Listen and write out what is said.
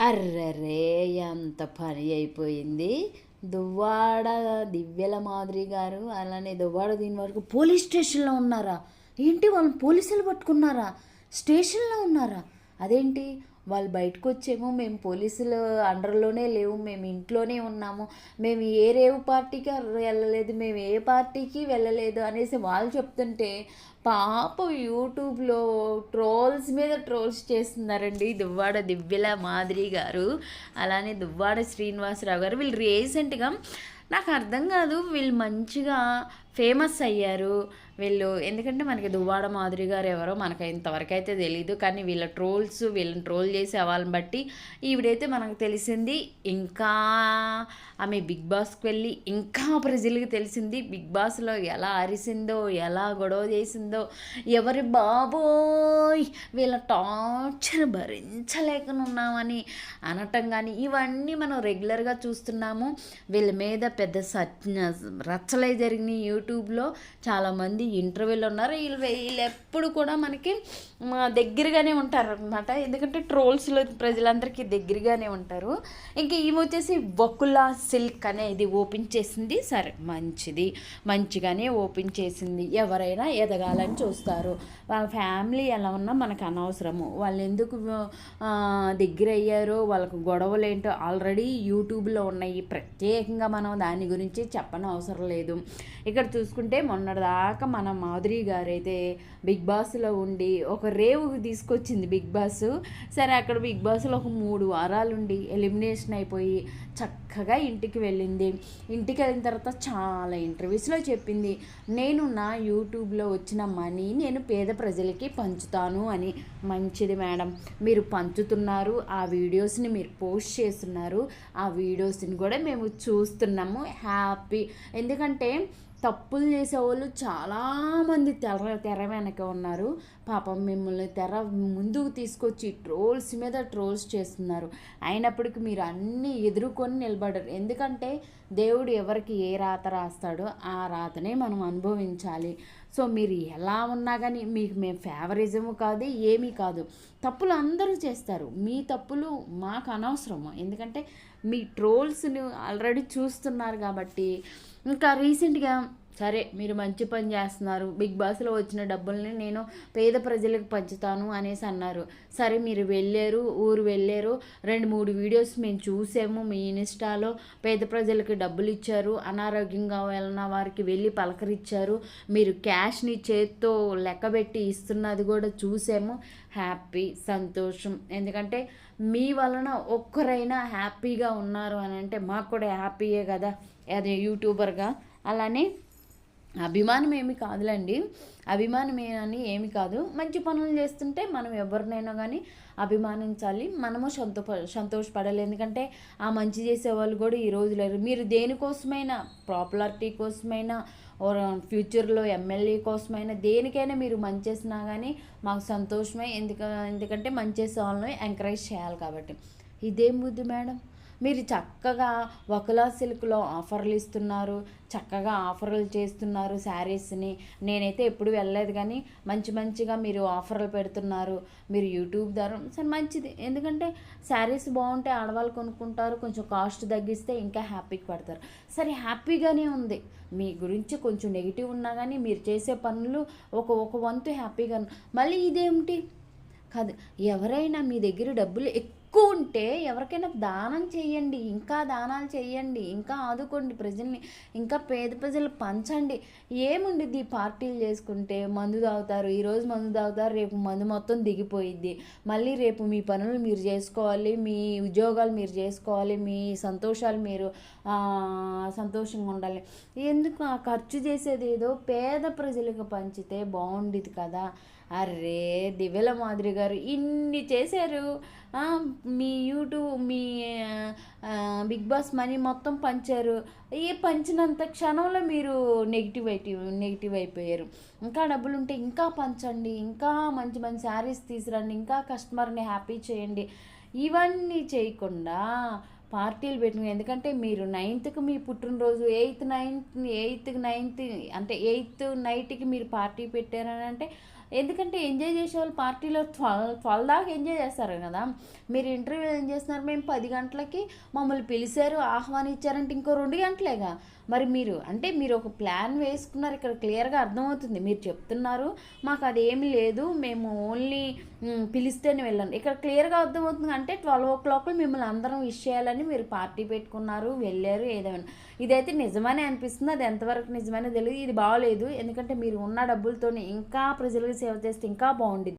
అర్రరే! ఎంత పని అయిపోయింది. దువ్వాడ దివ్యల మాదిరి గారు, అలానే దువ్వాడ దీని వరకు పోలీస్ స్టేషన్‌లో ఉన్నారా? ఏంటి వాళ్ళని పోలీసులు పట్టుకున్నారా? స్టేషన్‌లో ఉన్నారా? అదేంటి వాళ్ళు బయటకొచ్చేమో మేము పోలీసుల అండర్‌లోనే లేవు. మేము ఇంట్లోనే ఉన్నాము. మేము ఏ రేవు పార్టీకి వెళ్ళలేదు. మేము ఏ పార్టీకి వెళ్ళలేదు అనేసి వాళ్ళు చెప్తుంటే పాపం యూట్యూబ్‌లో ట్రోల్స్ మీద ట్రోల్స్ చేస్తున్నారండి దువ్వాడ దివ్యల మాదిరి గారు, అలానే దువ్వాడ శ్రీనివాసరావు గారు. వీళ్ళు రీసెంట్‌గా నాకు అర్థం కాదు, వీళ్ళు మంచిగా ఫేమస్ అయ్యారు వీళ్ళు. ఎందుకంటే మనకి దువ్వాడ మాధురి గారు ఎవరో మనకు ఇంతవరకు అయితే తెలీదు, కానీ వీళ్ళ ట్రోల్స్, వీళ్ళని ట్రోల్ చేసే వాళ్ళని బట్టి ఈవిడైతే మనకు తెలిసింది. ఇంకా ఆమె బిగ్ బాస్కి వెళ్ళి ఇంకా ప్రజలకు తెలిసింది బిగ్ బాస్లో ఎలా అరిసిందో, ఎలా గొడవ చేసిందో, ఎవరి బాబోయ్ వీళ్ళ టార్చర్ భరించలేకనున్నామని అనటం కానీ ఇవన్నీ మనం రెగ్యులర్గా చూస్తున్నాము. వీళ్ళ మీద పెద్ద రచ్చలే జరిగినాయి యూట్యూబ్లో. చాలామంది ఇంటర్వ్యూలు ఉన్నారు. వీళ్ళు ఎప్పుడు కూడా మనకి దగ్గరగానే ఉంటారు అనమాట, ఎందుకంటే ట్రోల్స్లో ప్రజలందరికీ దగ్గరగానే ఉంటారు. ఇంకా ఈమె వచ్చేసి వకులా సిల్క్ అనేది ఓపెన్ చేసింది. సరే మంచిది, మంచిగానే ఓపెన్ చేసింది. ఎవరైనా ఎదగాలని చూస్తారు. వాళ్ళ ఫ్యామిలీ ఎలా ఉన్నా మనకు అనవసరము. వాళ్ళు ఎందుకు దగ్గర అయ్యారో, వాళ్ళకు గొడవలు ఏంటో ఆల్రెడీ యూట్యూబ్లో ఉన్నాయి. ప్రత్యేకంగా మనం దాని గురించి చెప్పని అవసరం లేదు. ఇక్కడ చూసుకుంటే మొన్నటిదాకా మన మాధురి గారు అయితే బిగ్ బాస్లో ఉండి ఒక రేవుకి తీసుకొచ్చింది బిగ్ బాస్. సరే అక్కడ బిగ్ బాస్లో ఒక 3 వారాలు ఉండి ఎలిమినేషన్ అయిపోయి చక్కగా ఇంటికి వెళ్ళింది. ఇంటికి వెళ్ళిన తర్వాత చాలా ఇంటర్వ్యూస్లో చెప్పింది, నేను నా యూట్యూబ్లో వచ్చిన మనీ నేను పేద ప్రజలకి పంచుతాను అని. మంచిది మేడం, మీరు పంచుతున్నారు, ఆ వీడియోస్ని మీరు పోస్ట్ చేస్తున్నారు, ఆ వీడియోస్ని కూడా మేము చూస్తున్నాము. హ్యాపీ. ఎందుకంటే తప్పులు చేసేవాళ్ళు చాలామంది తెర వెనక ఉన్నారు. పాపం మిమ్మల్ని తెర ముందుకు తీసుకొచ్చి ట్రోల్స్ మీద ట్రోల్స్ చేస్తున్నారు. అయినప్పటికీ మీరు అన్నీ ఎదుర్కొని నిలబడరు. ఎందుకంటే దేవుడు ఎవరికి ఏ రాత రాస్తాడో ఆ రాతనే మనం అనుభవించాలి. సో మీరు ఎలా ఉన్నా కానీ మీకు మేము ఫేవరిజము కాదు, ఏమీ కాదు. తప్పులు అందరూ చేస్తారు. మీ తప్పులు మాకు అనవసరము, ఎందుకంటే మీ ట్రోల్స్ని ఆల్రెడీ చూస్తున్నారు కాబట్టి. ఇంకా రీసెంట్గా సరే మీరు మంచి పని చేస్తున్నారు, బిగ్ బాస్లో వచ్చిన డబ్బుల్ని నేను పేద ప్రజలకు పంచుతాను అనేసి అన్నారు. సరే మీరు వెళ్ళారు, ఊరు వెళ్ళారు, 2-3 వీడియోస్ మేము చూసాము మీ ఇన్స్టాలో. పేద ప్రజలకు డబ్బులు ఇచ్చారు, అనారోగ్యంగా వెళ్ళిన వారికి వెళ్ళి పలకరించారు, మీరు క్యాష్ని చేత్తో లెక్కబెట్టి ఇస్తున్నది కూడా చూసాము. హ్యాపీ, సంతోషం. ఎందుకంటే మీ వలన ఒక్కరైనా హ్యాపీగా ఉన్నారు అని అంటే మాకు కూడా హ్యాపీయే కదా, అదే యూట్యూబర్గా. అలానే అభిమానం ఏమి కాదులండి, అభిమానమేనని ఏమి కాదు. మంచి పనులు చేస్తుంటే మనం ఎవరినైనా కానీ అభిమానించాలి, మనము సంతోషపడాలి. ఎందుకంటే ఆ మంచి చేసేవాళ్ళు కూడా ఈరోజు లేరు. మీరు దేనికోసమైనా, పాపులారిటీ కోసమైనా, ఫ్యూచర్లో ఎమ్మెల్యే కోసమైనా, దేనికైనా మీరు మంచి చేసినా కానీ మాకు సంతోషమే. ఎందుకంటే మంచి చేసే వాళ్ళని ఎంకరేజ్ చేయాలి కాబట్టి. ఇదేం బుద్ధి మేడం, మీరు చక్కగా వకులా సిల్క్లో ఆఫర్లు ఇస్తున్నారు, చక్కగా ఆఫర్లు చేస్తున్నారు శారీస్ని. నేనైతే ఎప్పుడు వెళ్ళలేదు కానీ మంచిగా మీరు ఆఫర్లు పెడుతున్నారు. మీరు యూట్యూబ్ ద్వారా సరే మంచిది, ఎందుకంటే శారీస్ బాగుంటే ఆడవాళ్ళు కొనుక్కుంటారు. కొంచెం కాస్ట్ తగ్గిస్తే ఇంకా హ్యాపీకి పడతారు. సరే హ్యాపీగానే ఉంది. మీ గురించి కొంచెం నెగిటివ్ ఉన్నా కానీ మీరు చేసే పనులు ఒక వంతు హ్యాపీగా. మళ్ళీ ఇదేమిటి కాదు, ఎవరైనా మీ దగ్గర డబ్బులు ఎక్కువ ఉంటే ఎవరికైనా దానం చేయండి, ఇంకా దానాలు చేయండి, ఇంకా ఆదుకోండి ప్రజల్ని, ఇంకా పేద ప్రజలు పంచండి. ఏముండిద్ది పార్టీలు చేసుకుంటే? మందు తాగుతారు, ఈరోజు మందు తాగుతారు, రేపు మందు మొత్తం దిగిపోయిద్ది. మళ్ళీ రేపు మీ పనులు మీరు చేసుకోవాలి, మీ ఉద్యోగాలు మీరు చేసుకోవాలి, మీ సంతోషాలు మీరు సంతోషంగా ఉండాలి. ఎందుకు ఆ ఖర్చు చేసేది ఏదో పేద ప్రజలకు పంచితే బాగుండేది కదా. అర్రే దివ్యల మాదిరి గారు ఇన్ని చేశారు, మీ యూట్యూబ్, మీ బిగ్ బాస్ మనీ మొత్తం పంచారు. పంచినంత క్షణంలో మీరు నెగిటివ్ అయిపోయారు. ఇంకా డబ్బులు ఉంటే ఇంకా పంచండి, ఇంకా మంచి మంచి శారీస్ తీసుకురండి, ఇంకా కస్టమర్ని హ్యాపీ చేయండి. ఇవన్నీ చేయకుండా పార్టీలు పెట్టుకుని, ఎందుకంటే మీరు 9th మీ పుట్టినరోజు, 8th 9th అంటే 8th నైట్కి మీరు పార్టీ పెట్టారని అంటే ఎందుకంటే ఎంజాయ్ చేసేవాళ్ళు పార్టీలో 12 దాకా ఎంజాయ్ చేస్తారు కదా. మీరు ఇంటర్వ్యూ ఏం చేస్తున్నారు, మేము 10 గంటలకి మమ్మల్ని పిలిచారు ఆహ్వానించారంటే ఇంకో 2 గంటలేగా. మరి మీరు అంటే మీరు ఒక ప్లాన్ వేసుకున్నారు, ఇక్కడ క్లియర్గా అర్థమవుతుంది. మీరు చెప్తున్నారు మాకు అదేమి లేదు, మేము ఓన్లీ పిలిస్తేనే వెళ్ళండి. ఇక్కడ క్లియర్గా అర్థమవుతుంది. అంటే 12 o'clock మిమ్మల్ని అందరం విష్ చేయాలని మీరు పార్టీ పెట్టుకున్నారు, వెళ్ళారు, ఏదైనా. ఇదైతే నిజమనే అనిపిస్తుంది. అది ఎంతవరకు నిజమనే తెలియదు. ఇది బాగోలేదు. ఎందుకంటే మీరు ఉన్న డబ్బులతోనే ఇంకా ప్రజలకు సేవ చేస్తే ఇంకా బాగుండిద్ది.